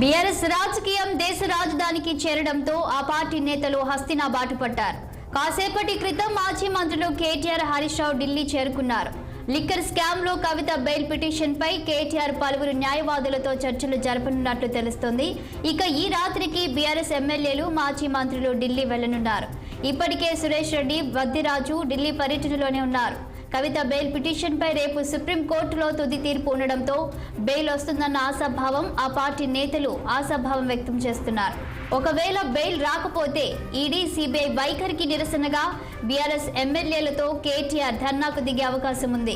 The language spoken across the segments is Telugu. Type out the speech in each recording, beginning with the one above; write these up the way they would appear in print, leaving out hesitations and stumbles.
బీఆర్ఎస్ రాజకీయం దేశ రాజధానికి చేరడంతో ఆ పార్టీ నేతలు హస్తినా బాట పట్టారు. కాసేపటి క్రితం మాజీ మంత్రులు కేటీఆర్, హరీష్ రావు ఢిల్లీ చేరుకున్నారు. లిక్కర్ స్కామ్ లో కవిత బెయిల్ పిటిషన్ పై కేటీఆర్ పలువురు న్యాయవాదులతో చర్చలు జరపనున్నట్లు తెలుస్తోంది. ఇక ఈ రాత్రికి బీఆర్ఎస్ ఎమ్మెల్యేలు, మాజీ మంత్రులు ఢిల్లీ వెళ్లనున్నారు. ఇప్పటికే సురేష్ రెడ్డి, వద్దిరాజు ఢిల్లీ పర్యటనలోనే ఉన్నారు. కవిత బెయిల్ పిటిషన్ పై రేపు సుప్రీంకోర్టులో తుది తీర్పు ఉండడంతో బెయిల్ వస్తుందన్న ఆశాభావం ఆ పార్టీ నేతలు ఆశాభావం వ్యక్తం చేస్తున్నారు. ఒకవేళ బెయిల్ రాకపోతే ఈడీ, సిబిఐ వైఖరికి నిరసనగా బీఆర్ఎస్ ఎమ్మెల్యేలతో కేటీఆర్ ధర్నాకు దిగే అవకాశం ఉంది.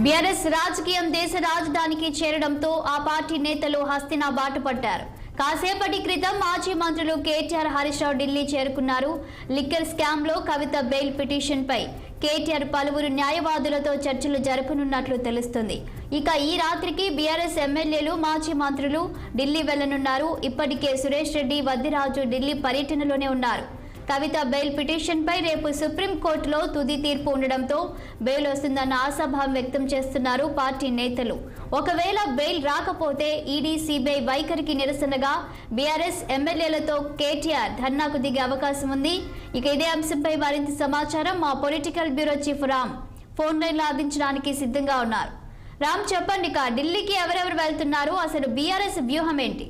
బీఆర్ఎస్ రాజకీయం దేశ రాజధానికి చేరడంతో ఆ పార్టీ నేతలు హస్తినా బాట పట్టారు. కాసేపటి క్రితం మాజీ మంత్రులు కేటీఆర్, హరీష్ రావు ఢిల్లీ చేరుకున్నారు. లిక్కర్ స్కామ్ లో కవిత బెయిల్ పిటిషన్ పై కేటీఆర్ పలువురు న్యాయవాదులతో చర్చలు జరపనున్నట్లు తెలుస్తుంది. ఇక ఈ రాత్రికి బీఆర్ఎస్ ఎమ్మెల్యేలు, మాజీ మంత్రులు ఢిల్లీ వెళ్లనున్నారు. ఇప్పటికే సురేష్ రెడ్డి, వద్దిరాజు ఢిల్లీ పర్యటనలోనే ఉన్నారు. కవిత బెయిల్ పిటిషన్ పై రేపు సుప్రీంకోర్టులో తుది తీర్పు ఉండడంతో బెయిల్ వస్తుందన్న ఆశాభావం వ్యక్తం చేస్తున్నారు పార్టీ నేతలు. ఒకవేళ బెయిల్ రాకపోతే ఈడీ, సిబిఐ వైఖరికి నిరసనగా బీఆర్ఎస్ ఎమ్మెల్యేలతో కేటీఆర్ ధర్నాకు దిగే అవకాశం ఉంది. ఇక ఇదే అంశంపై మరింత సమాచారం మా political bureau chief Ram phone line లో అందించడానికి సిద్ధంగా ఉన్నారు. రామ్, చెప్పండి, ఢిల్లీకి ఎవరెవరు వెళ్తున్నారు, అసలు బీఆర్ఎస్ వ్యూహం ఏంటి?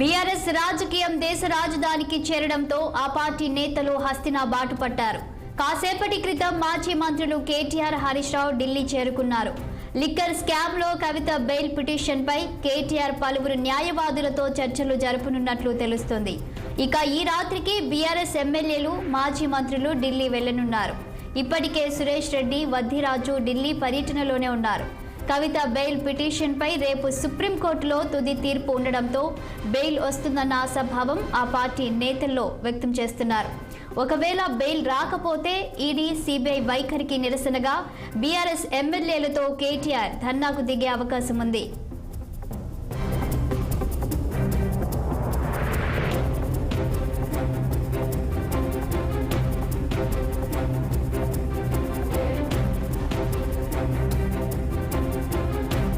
బీఆర్ఎస్ రాజకీయం దేశ రాజధానికి చేరడంతో ఆ పార్టీ నేతలు హస్తినా బాట పట్టారు. కాసేపటి క్రితం మాజీ మంత్రులు కేటీఆర్, హరీష్ రావు ఢిల్లీ చేరుకున్నారు. లిక్కర్ స్కామ్ లో కవిత బెయిల్ పిటిషన్ పై కేటీఆర్ పలువురు న్యాయవాదులతో చర్చలు జరపనున్నట్లు తెలుస్తోంది. ఇక ఈ రాత్రికి బీఆర్ఎస్ ఎమ్మెల్యేలు, మాజీ మంత్రులు ఢిల్లీ వెళ్లనున్నారు. ఇప్పటికే సురేష్ రెడ్డి, వద్దిరాజు ఢిల్లీ పర్యటనలోనే ఉన్నారు. కవిత బెయిల్ పిటిషన్ పై రేపు సుప్రీంకోర్టులో తుది తీర్పు ఉండడంతో బెయిల్ వస్తుందన్న ఆశాభావం ఆ పార్టీ నేతల్లో వ్యక్తం చేస్తున్నారు. ఒకవేళ బెయిల్ రాకపోతే ఈడీ, సిబిఐ వైఖరికి నిరసనగా బీఆర్ఎస్ ఎమ్మెల్యేలతో కేటీఆర్ ధర్నాకు దిగే అవకాశం ఉంది.